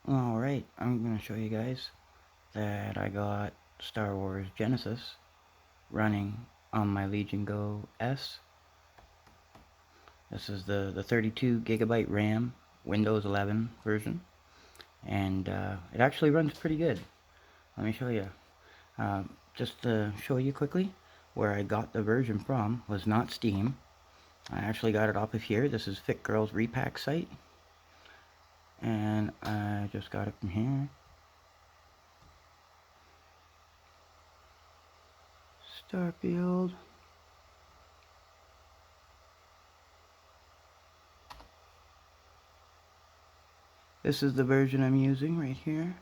Alright, I'm going to show you guys that I got Star Wars Genesis running on my Legion Go S. This is the 32 gigabyte RAM Windows 11 version, and it actually runs pretty good. Let me show you. Just to show you quickly, where I got the version from was not Steam. I actually got it off of here. This is Fitgirl's Repack site, and I just got it from here. Starfield. This is the version I'm using right here.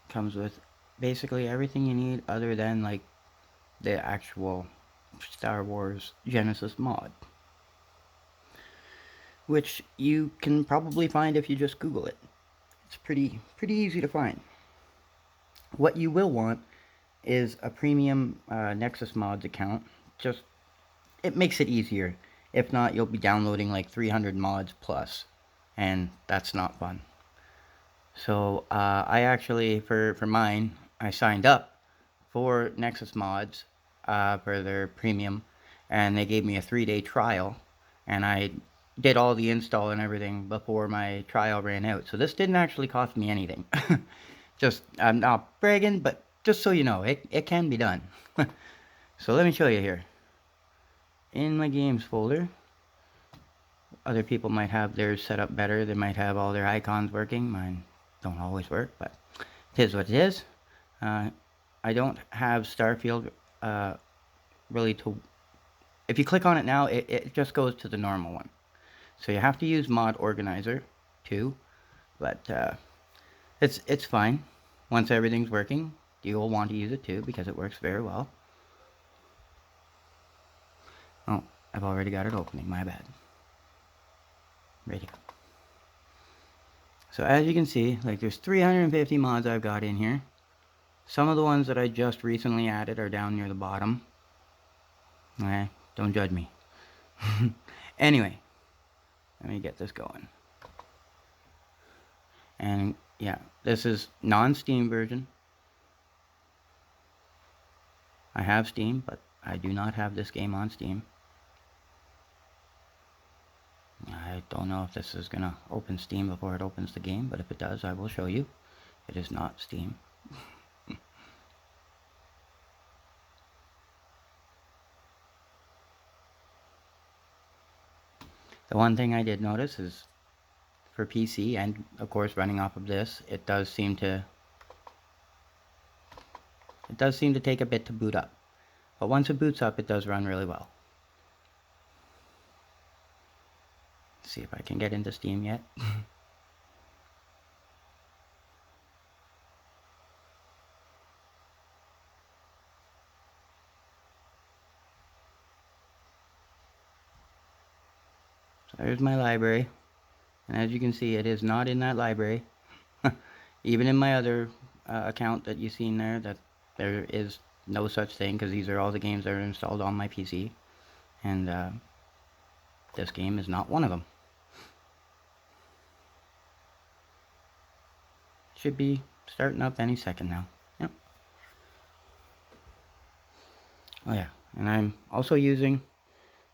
Comes with basically everything you need other than like the actual Star Wars Genesis mod, which you can probably find if you just Google it. It's pretty easy to find. What you will want is a premium Nexus Mods account. Just it makes it easier. If not, you'll be downloading like 300 mods plus, and that's not fun. So I actually, for mine, I signed up for Nexus Mods for their premium, and they gave me a 3-day trial, and I did all the install and everything before my trial ran out. So this didn't actually cost me anything. Just, I'm not bragging, but just so you know, it can be done. So let me show you here. In my games folder, other people might have theirs set up better. They might have all their icons working. Mine don't always work, but it is what it is. I don't have Starfield really to... If you click on it now, it just goes to the normal one. So you have to use Mod Organizer too, but it's fine. Once everything's working, you'll want to use it too because it works very well. Oh, I've already got it opening, my bad. Ready. So as you can see, like there's 350 mods I've got in here. Some of the ones that I just recently added are down near the bottom. Okay, don't judge me. Anyway, let me get this going. And yeah, this is non-Steam version. I have Steam, but I do not have this game on Steam. I don't know if this is gonna open Steam before it opens the game, but if it does, I will show you. It is not Steam. The one thing I did notice is for PC and of course running off of this, it does seem to take a bit to boot up. But once it boots up, it does run really well. Let's see if I can get into Steam yet. So there's my library. And as you can see, it is not in that library. Even in my other account that you've seen there, there is no such thing, because these are all the games that are installed on my PC. And this game is not one of them. Should be starting up any second now. Yep. Oh yeah, and I'm also using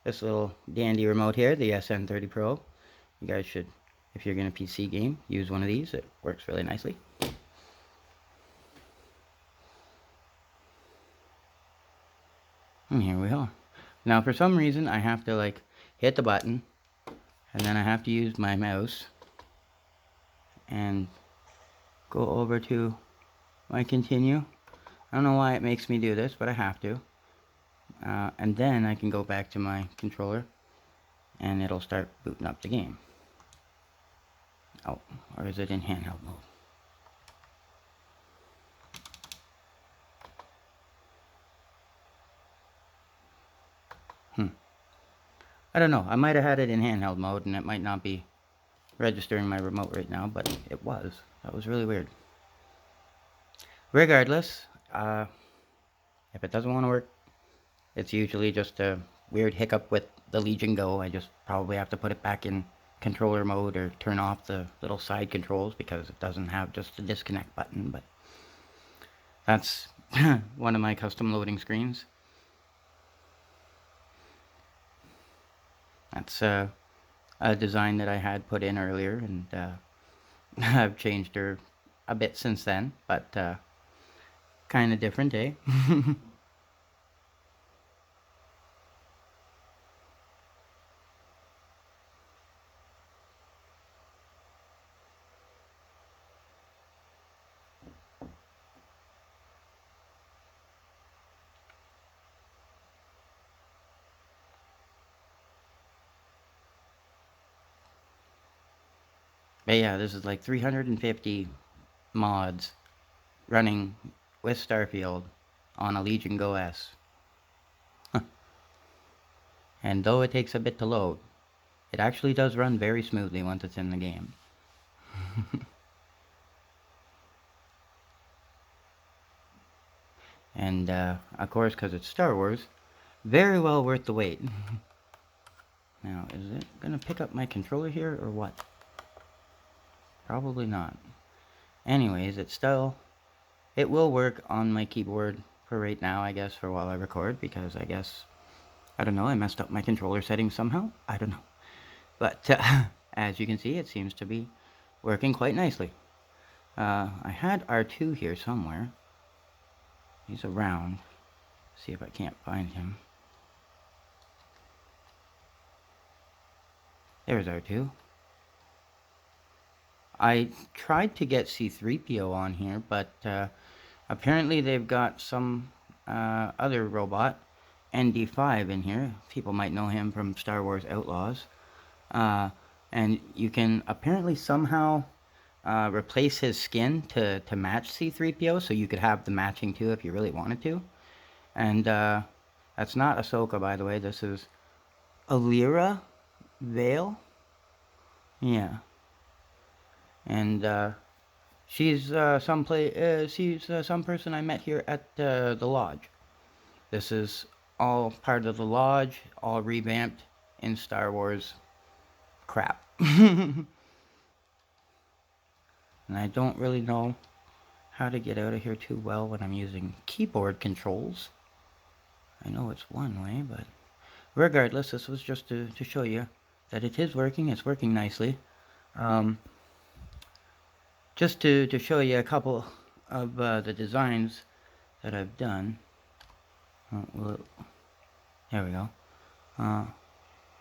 this little dandy remote here, the SN30 Pro. You guys should, if you're going to PC game, use one of these. It works really nicely. And here we are. Now for some reason I have to like hit the button, and then I have to use my mouse and go over to my continue. I don't know why it makes me do this, but I have to. And then I can go back to my controller and it'll start booting up the game. Oh, or is it in handheld mode? I don't know. I might have had it in handheld mode and it might not be registering my remote right now, but it was. That was really weird. Regardless, if it doesn't want to work, it's usually just a weird hiccup with the Legion Go. I just probably have to put it back in controller mode or turn off the little side controls because it doesn't have just the disconnect button, but that's one of my custom loading screens. That's a design that I had put in earlier, and I've changed her a bit since then, but kind of different, eh? But yeah, this is like 350 mods running with Starfield on a Legion Go S. And though it takes a bit to load, it actually does run very smoothly once it's in the game. And of course, because it's Star Wars, very well worth the wait. Now, is it gonna pick up my controller here or what? Probably not. Anyways, it will work on my keyboard for right now, I guess, for while I record, because I don't know, I messed up my controller settings somehow. I don't know. But as you can see, it seems to be working quite nicely. I had R2 here somewhere. He's around. See if I can't find him. There's R2. I tried to get C-3PO on here, but apparently they've got some other robot, ND5, in here. People might know him from Star Wars Outlaws. And you can apparently somehow replace his skin to match C-3PO, so you could have the matching too if you really wanted to. And that's not Ahsoka, by the way. This is Alira Vale. Yeah. And she's some person I met here at the lodge. This is all part of the lodge, all revamped in Star Wars crap. And I don't really know how to get out of here too well when I'm using keyboard controls. I know it's one way, but regardless, this was just to show you that it is working. It's working nicely. Just to show you a couple of the designs that I've done. Well, there we go.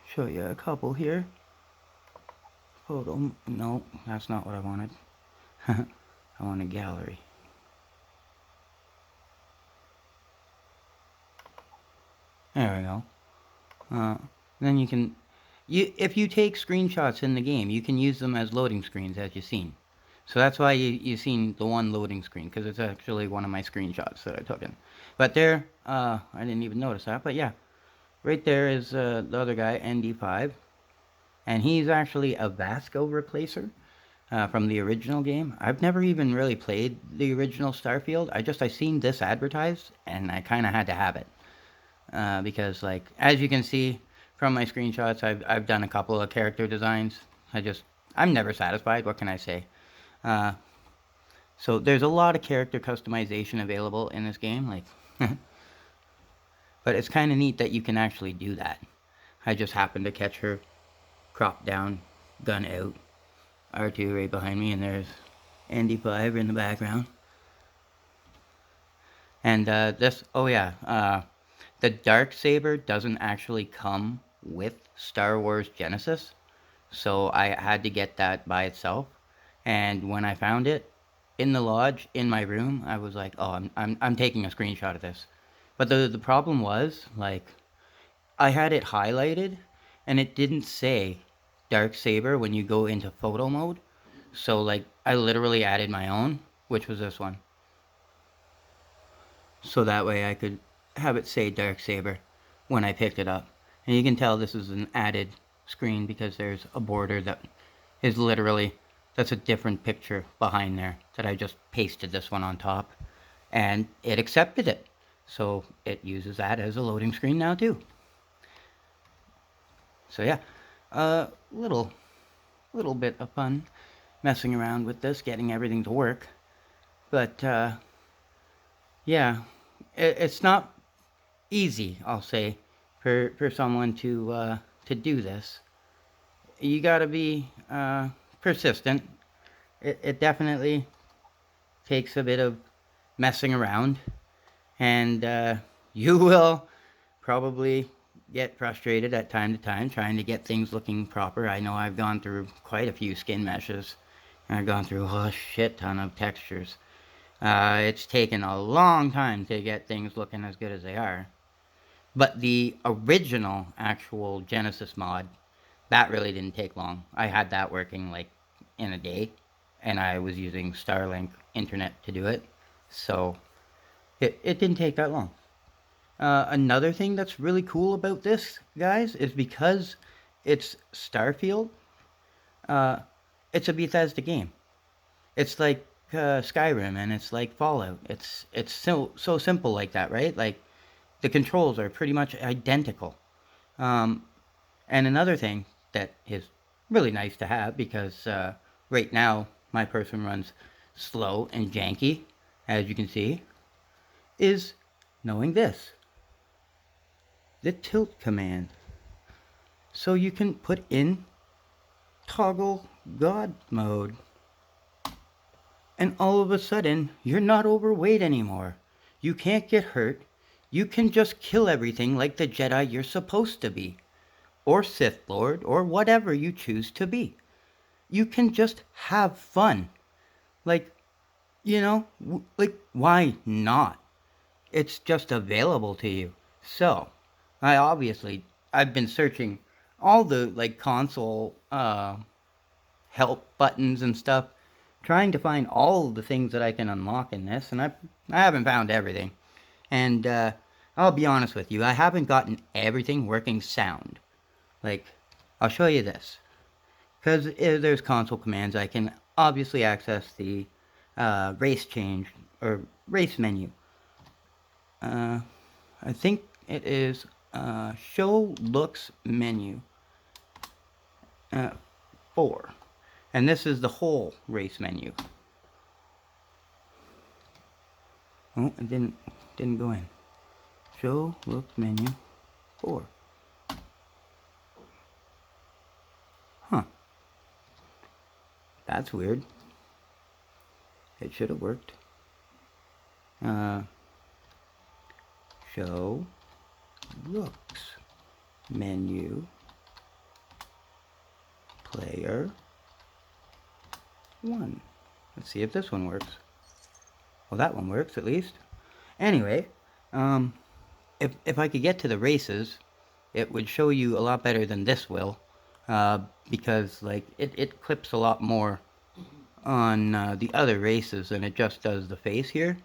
Show you a couple here. Photo. No, that's not what I wanted. I want a gallery. There we go. Then you can, if you take screenshots in the game, you can use them as loading screens, as you've seen. So that's why you've seen the one loading screen, because it's actually one of my screenshots that I took in. But there, I didn't even notice that, but yeah. Right there is the other guy, ND5. And he's actually a Vasco replacer from the original game. I've never even really played the original Starfield. I seen this advertised, and I kind of had to have it. Because, like, as you can see from my screenshots, I've done a couple of character designs. I'm never satisfied, what can I say? So there's a lot of character customization available in this game, like, but it's kind of neat that you can actually do that. I just happened to catch her cropped down, gun out, R2 right behind me, and there's ND5 in the background. And the Darksaber doesn't actually come with Star Wars Genesis, so I had to get that by itself. And when I found it in the lodge in my room, I was like, "Oh, I'm taking a screenshot of this." But the problem was, like, I had it highlighted, and it didn't say Darksaber when you go into photo mode. So, like, I literally added my own, which was this one. So that way I could have it say Darksaber when I picked it up. And you can tell this is an added screen because there's a border that is literally, that's a different picture behind there that I just pasted this one on top. And it accepted it. So it uses that as a loading screen now too. So yeah, little little bit of fun messing around with this, getting everything to work. But yeah, it's not easy, I'll say, for someone to do this. You got to be persistent. It definitely takes a bit of messing around, and you will probably get frustrated at time to time trying to get things looking proper. I know I've gone through quite a few skin meshes, and I've gone through a shit ton of textures. It's taken a long time to get things looking as good as they are. But the original actual Genesis mod, that really didn't take long. I had that working like in a day, and I was using Starlink internet to do it. So it didn't take that long. Another thing that's really cool about this, guys, is because it's Starfield, uh, it's a Bethesda game. It's like Skyrim and it's like Fallout. It's so simple like that, right? Like the controls are pretty much identical. Um, and another thing that is really nice to have because right now my person runs slow and janky, as you can see, is knowing this, the tilt command. So you can put in toggle God mode. And all of a sudden, you're not overweight anymore. You can't get hurt. You can just kill everything like the Jedi you're supposed to be. Or Sith Lord, or whatever you choose to be. You can just have fun. Like, like, why not? It's just available to you. So, I've been searching all the, like, console, help buttons and stuff, trying to find all the things that I can unlock in this, and I haven't found everything. And I'll be honest with you, I haven't gotten everything working sound. Like, I'll show you this. Because there's console commands, I can obviously access the race change, or race menu. I think it is show looks menu 4. And this is the whole race menu. Oh, it didn't go in. Show look menu 4. Huh. That's weird. It should have worked. Show looks menu player 1. Let's see if this one works. Well, that one works at least. Anyway, if I could get to the races, it would show you a lot better than this will, because like it clips a lot more on the other races than it just does the face here.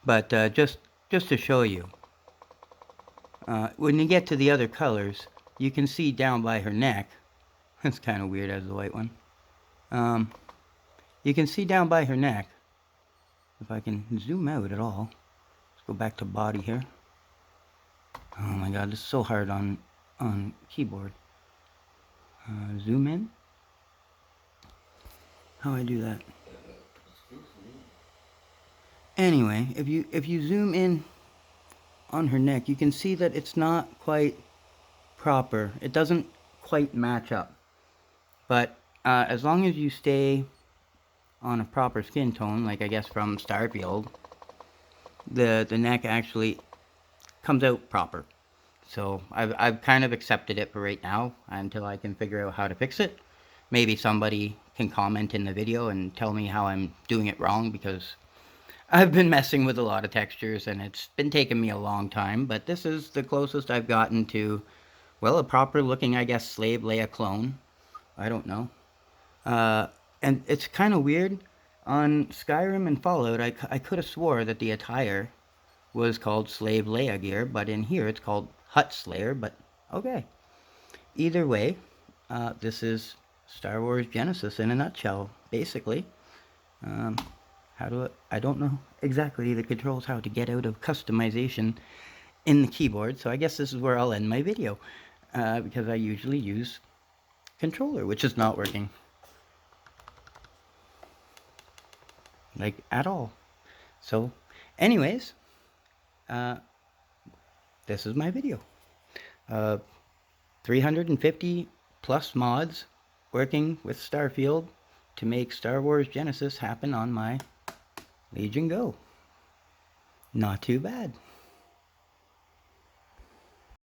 But just to show you, when you get to the other colors, you can see down by her neck. It's kind of weird as the white one. You can see down by her neck, if I can zoom out at all. Let's go back to body here. Oh my god, this is so hard on keyboard. Zoom in. How do I do that? Anyway, if you zoom in on her neck, you can see that it's not quite proper. It doesn't quite match up. But as long as you stay on a proper skin tone, like I guess from Starfield, the neck actually comes out proper. So I've kind of accepted it for right now until I can figure out how to fix it. Maybe somebody can comment in the video and tell me how I'm doing it wrong, because I've been messing with a lot of textures and it's been taking me a long time, but this is the closest I've gotten to, well, a proper looking, I guess, Slave Leia clone. I don't know. And it's kind of weird. On Skyrim and Fallout, I could have swore that the attire was called Slave Leia gear, but in here it's called Hut Slayer, but okay. Either way, this is Star Wars Genesis in a nutshell, basically. I don't know exactly the controls, how to get out of customization in the keyboard, so I guess this is where I'll end my video, because I usually use controller, which is not working. like at all. So, anyways, uh, this is my video. Uh, 350 plus mods working with Starfield to make Star Wars Genesis happen on my Legion Go. Not too bad.